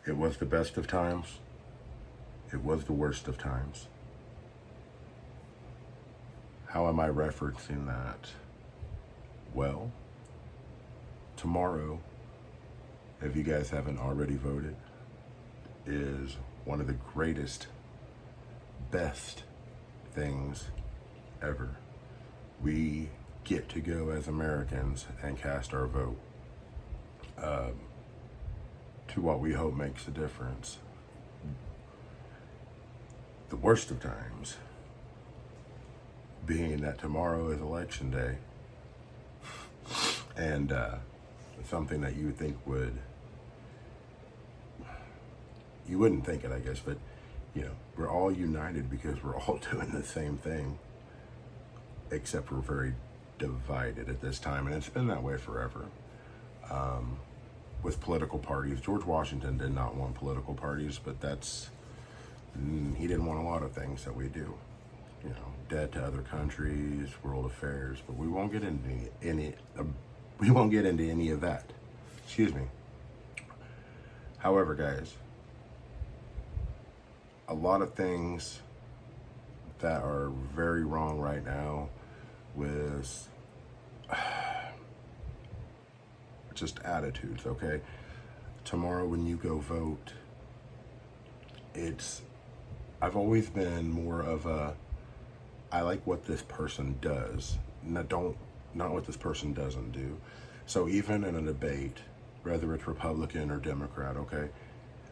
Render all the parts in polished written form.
It was the best of times. It was the worst of times. How am I referencing that? Well, tomorrow, if you guys haven't already voted, is one of the greatest, best things ever. We get to go as Americans and cast our vote to what we hope makes a difference. The worst of times being that tomorrow is election day, and something that you would think you wouldn't think it, I guess, but we're all united because we're all doing the same thing, except we're very divided at this time, and it's been that way forever. With political parties, George Washington did not want political parties, but he didn't want a lot of things that we do. Debt to other countries, world affairs, but we won't get into any of that. Excuse me. However, guys, a lot of things that are very wrong right now with just attitudes, okay? Tomorrow when you go vote, I've always been more of I like what this person does, not what this person doesn't do. So even in a debate, whether it's Republican or Democrat, okay,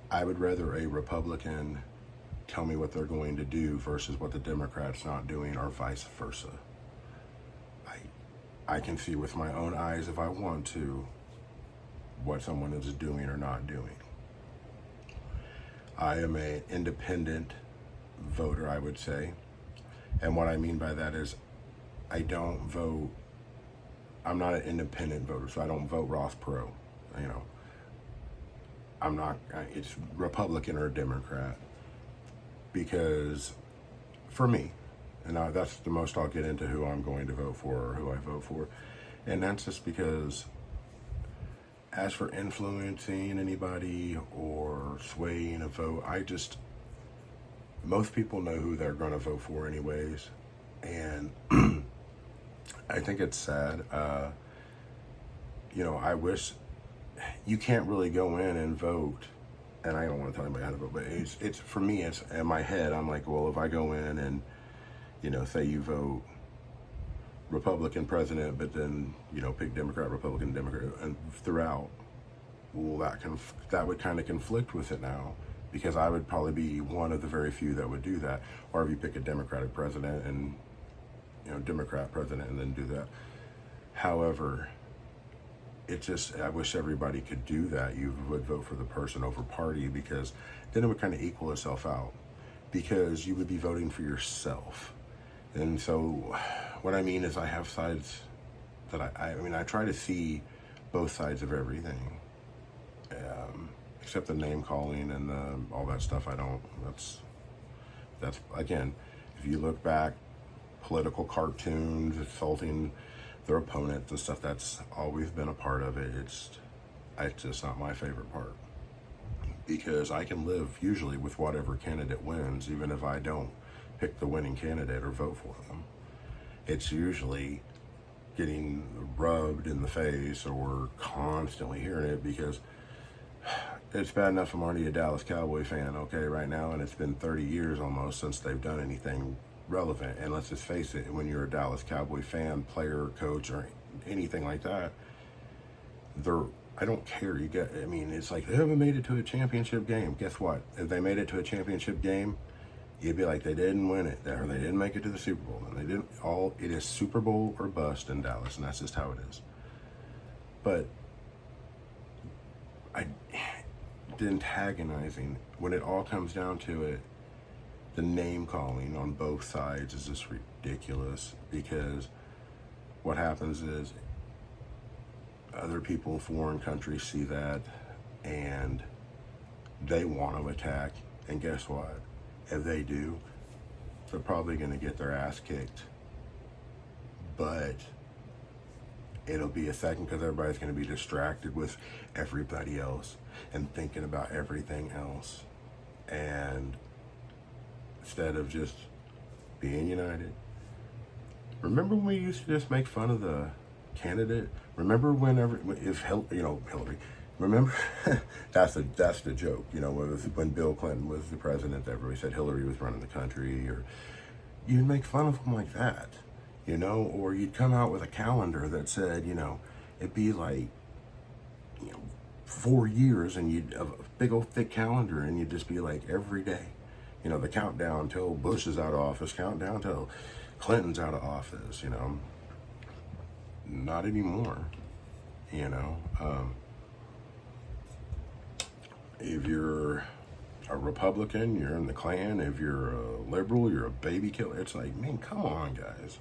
I would rather a Republican tell me what they're going to do versus what the Democrat's not doing, or vice versa. I can see with my own eyes, if I want to, what someone is doing or not doing. I am an independent voter, I would say. And what I mean by that is I don't vote, I'm not an independent voter, so I don't vote Ross Perot. It's Republican or Democrat, because for me, and that's the most I'll get into who I'm going to vote for or who I vote for. And that's just because, as for influencing anybody or swaying a vote, most people know who they're going to vote for anyways. And I think it's sad. I wish you can't really go in and vote. And I don't want to tell anybody how to vote, but it's for me, it's in my head. I'm like, well, if I go in and, say you vote Republican president, but then, pick Democrat, Republican, Democrat, and throughout, well, that would kind of conflict with it now, because I would probably be one of the very few that would do that. Or if you pick a Democratic president and, Democrat president and then do that. However, I wish everybody could do that. You would vote for the person over party, because then it would kind of equal itself out, because you would be voting for yourself. And so what I mean is I have sides that I try to see both sides of everything. Except the name calling and all that stuff, I don't. That's again, if you look back, political cartoons, insulting their opponents and stuff, that's always been a part of it. It's just not my favorite part, because I can live usually with whatever candidate wins, even if I don't pick the winning candidate or vote for them. It's usually getting rubbed in the face or constantly hearing it, because it's bad enough I'm already a Dallas Cowboy fan, okay, right now, and it's been 30 years almost since they've done anything relevant. And let's just face it, when you're a Dallas Cowboy fan, player, coach, or anything like that, I don't care. It's like they haven't made it to a championship game. Guess what? If they made it to a championship game, you'd be like, they didn't win it, or they didn't make it to the Super Bowl. And they didn't. It is Super Bowl or bust in Dallas, and that's just how it is. But the antagonizing, when it all comes down to it, the name calling on both sides is just ridiculous, because what happens is other people in foreign countries see that and they want to attack, and guess what? If they do, they're probably going to get their ass kicked. But It'll be a second because everybody's going to be distracted with everybody else and thinking about everything else. And instead of just being united. Remember when we used to just make fun of the candidate? Remember whenever, if Hillary, remember, that's the joke, when Bill Clinton was the president, everybody said Hillary was running the country, or you'd make fun of him like that, or you'd come out with a calendar that said, it'd be like, 4 years, and you'd have a big old thick calendar, and you'd just be like every day, the countdown till Bush is out of office, countdown till Clinton's out of office, not anymore, if you're a Republican, you're in the Klan. If you're a liberal, you're a baby killer. It's like, man, come on, guys.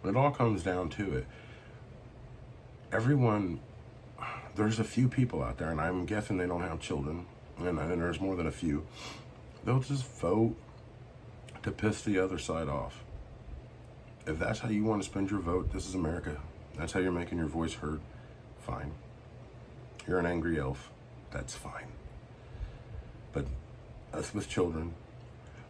When it all comes down to it, there's a few people out there, and I'm guessing they don't have children, and there's more than a few. They'll just vote to piss the other side off. If that's how you want to spend your vote, this is America. That's how you're making your voice heard. Fine. You're an angry elf. That's fine. But us with children,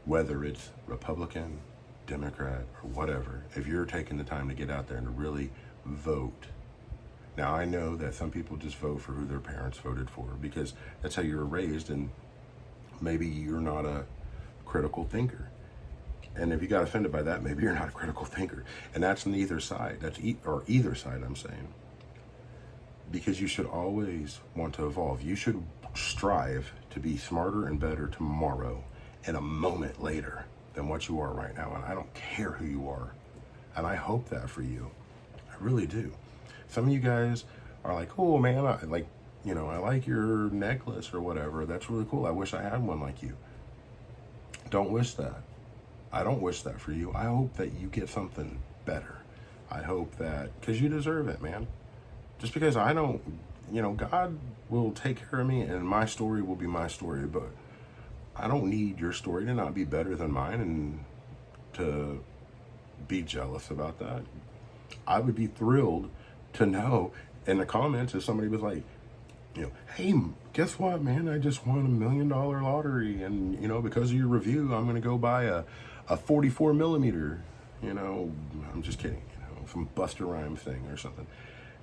whether it's Republican, Democrat, or whatever, if you're taking the time to get out there and to really vote. Now, I know that some people just vote for who their parents voted for because that's how you were raised, and maybe you're not a critical thinker. And if you got offended by that, maybe you're not a critical thinker. And that's on either side. Either side, I'm saying. Because you should always want to evolve. You should strive to be smarter and better tomorrow and a moment later than what you are right now. And I don't care who you are. And I hope that for you. I really do. Some of you guys are like, oh man, I like your necklace or whatever. That's really cool. I wish I had one like you. Don't wish that. I don't wish that for you. I hope that you get something better. I hope that, because you deserve it, man. Just because I don't, God will take care of me and my story will be my story, but I don't need your story to not be better than mine and to be jealous about that. I would be thrilled to know in the comments if somebody was like, hey, guess what, man? I just won $1 million lottery, and because of your review, I'm going to go buy a 44 millimeter. I'm just kidding. Some Buster Rhymes thing or something.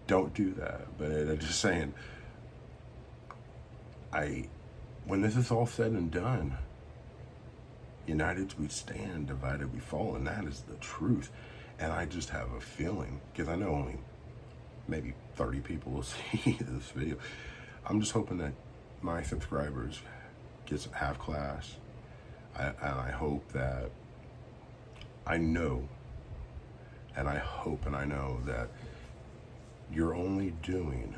Don't do that. But I'm just saying, when this is all said and done, united we stand, divided we fall, and that is the truth. And I just have a feeling, because I know only maybe 30 people will see this video. I'm just hoping that my subscribers get some half class. And I hope that I know, and I hope and I know that you're only doing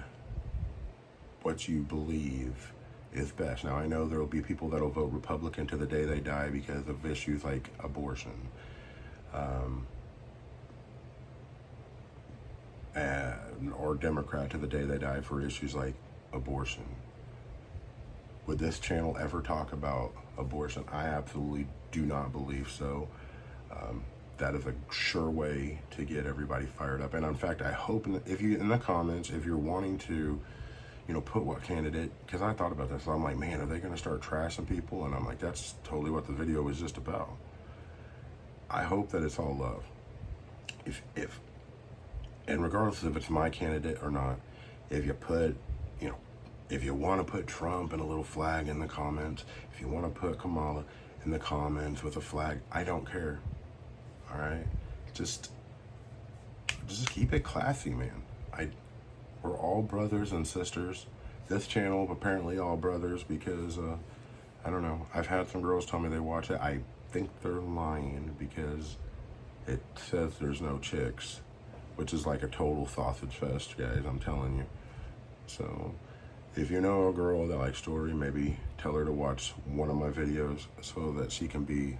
what you believe is best. Now, I know there will be people that will vote Republican to the day they die because of issues like abortion. Or Democrat to the day they die for issues like abortion. Would this channel ever talk about abortion? I absolutely do not believe so. That is a sure way to get everybody fired up. And in fact, I hope if you in the comments, if you're wanting to, put what candidate, because I thought about this, so I'm like, man, are they going to start trashing people? And I'm like, that's totally what the video was just about. I hope that it's all love. And regardless if it's my candidate or not, if you put, if you want to put Trump and a little flag in the comments, if you want to put Kamala in the comments with a flag, I don't care. All right, just keep it classy, man. We're all brothers and sisters. This channel apparently all brothers because I don't know. I've had some girls tell me they watch it. I think they're lying because it says there's no chicks, which is like a total sausage fest, guys. I'm telling you. So if you know a girl that likes story, maybe tell her to watch one of my videos so that she can be.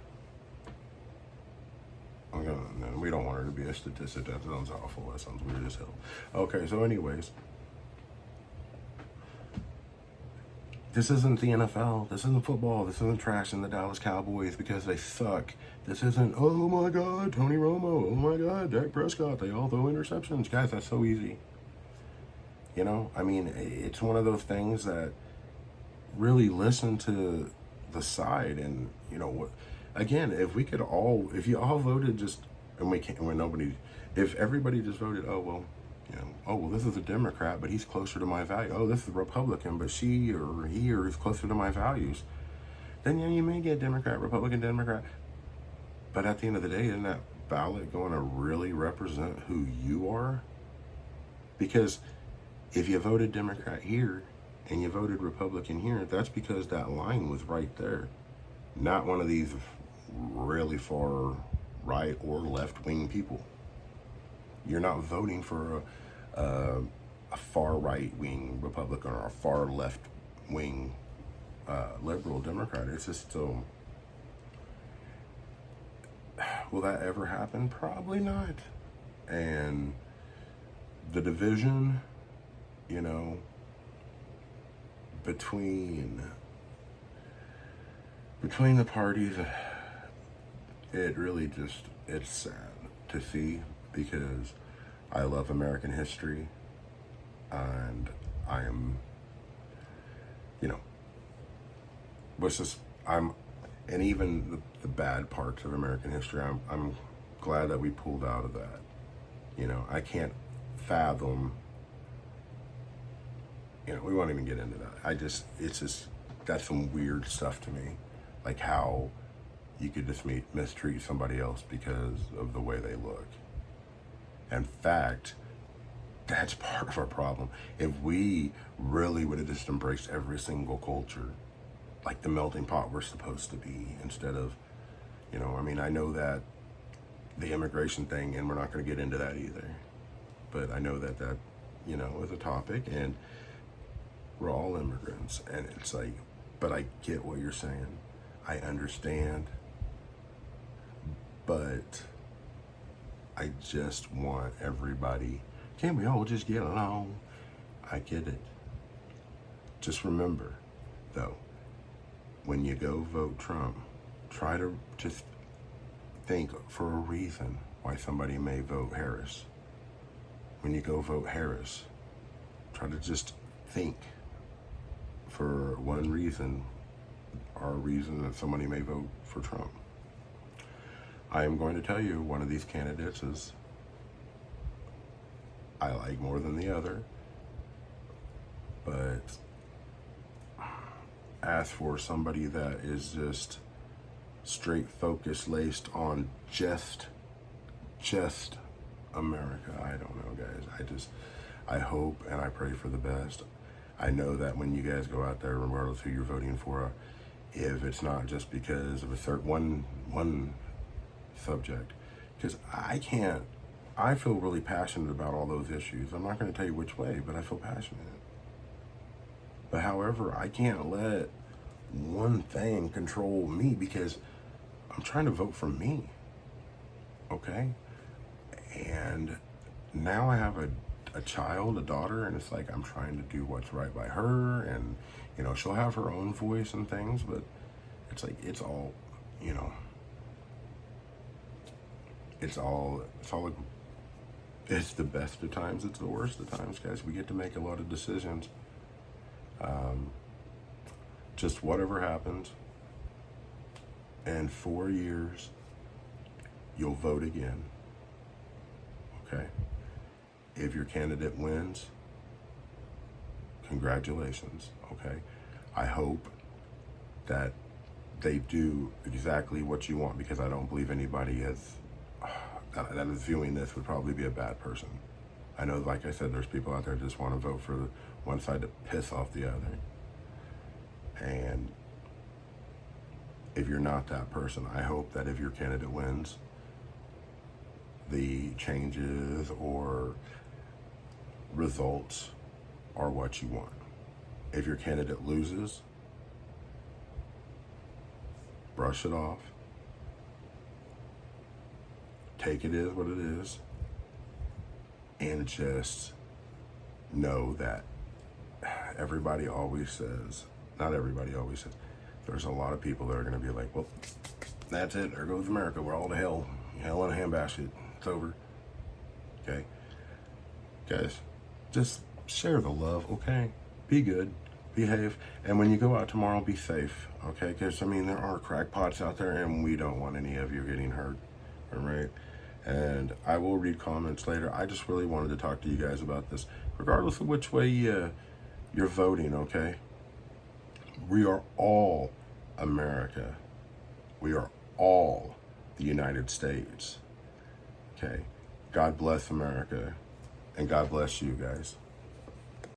We don't want her to be a statistic. That sounds awful. That sounds weird as hell. Okay, so anyways, This isn't the NFL. This isn't football. This isn't trashing the Dallas Cowboys because they suck. This isn't, oh my God, Tony Romo. Oh my God, Dak Prescott. They all throw interceptions. Guys, that's so easy. You know, I mean, it's one of those things that really listen to the side. And, you know, what, again, if you all voted just, and we can't, when nobody, if everybody just voted, oh, well, you know, oh, well, this is a Democrat, but he's closer to my value. Oh, this is a Republican, but she or he or is closer to my values. Then, you know, you may get Democrat, Republican, Democrat. But at the end of the day, isn't that ballot going to really represent who you are? Because if you voted Democrat here and you voted Republican here, that's because that line was right there. Not one of these really far right or left wing people. You're not voting for a far right wing Republican or a far left wing liberal Democrat. It's just so. Will that ever happen? Probably not. And the division, you know, between the parties, it really just, it's sad to see, because I love American history, and I am, you know, and even the bad parts of American history, I'm glad that we pulled out of that. You know, I can't fathom, you know, we won't even get into that. It's just, that's some weird stuff to me. Like how you could just mistreat somebody else because of the way they look. In fact, that's part of our problem. If we really would have just embraced every single culture, like the melting pot we're supposed to be, instead of, you know, I mean, I know that the immigration thing, and we're not going to get into that either, but I know that, you know, is a topic, and we're all immigrants, and it's like, but I get what you're saying. I understand, but I just want everybody, can't we all just get along? I get it. Just remember, though, when you go vote Trump, try to just think for a reason why somebody may vote Harris. When you go vote Harris, try to just think for one reason or a reason that somebody may vote for Trump. I am going to tell you one of these candidates is I like more than the other, but as for somebody that is just straight focused, laced on just America, I don't know, guys. I hope and I pray for the best. I know that when you guys go out there, regardless who you're voting for, if it's not just because of a certain one subject, because I feel really passionate about all those issues. I'm not going to tell you which way, but I feel passionate. But however, I can't let one thing control me, because I'm trying to vote for me, okay? And now I have a child, a daughter, and it's like I'm trying to do what's right by her, and, you know, she'll have her own voice and things, but it's like, it's all, you know, it's the best of times, it's the worst of times, guys. We get to make a lot of decisions. Just whatever happens, in 4 years, you'll vote again, okay? If your candidate wins, congratulations, okay? I hope that they do exactly what you want, because I don't believe anybody that is viewing this would probably be a bad person. I know, like I said, there's people out there that just want to vote for one side to piss off the other. And if you're not that person, I hope that if your candidate wins, the changes or results are what you want. If your candidate loses, brush it off. Take it as what it is, and just know that everybody always says not everybody always says. There's a lot of people that are going to be like, well, that's it. There goes America. We're all to hell. Hell in a handbasket. It's over. Okay? Guys, just share the love, okay? Be good. Behave. And when you go out tomorrow, be safe, okay? Because, I mean, there are crackpots out there, and we don't want any of you getting hurt, all right? And I will read comments later. I just really wanted to talk to you guys about this, regardless of which way you're voting, okay? We are all America. We are all the United States, okay? God bless America, and God bless you guys.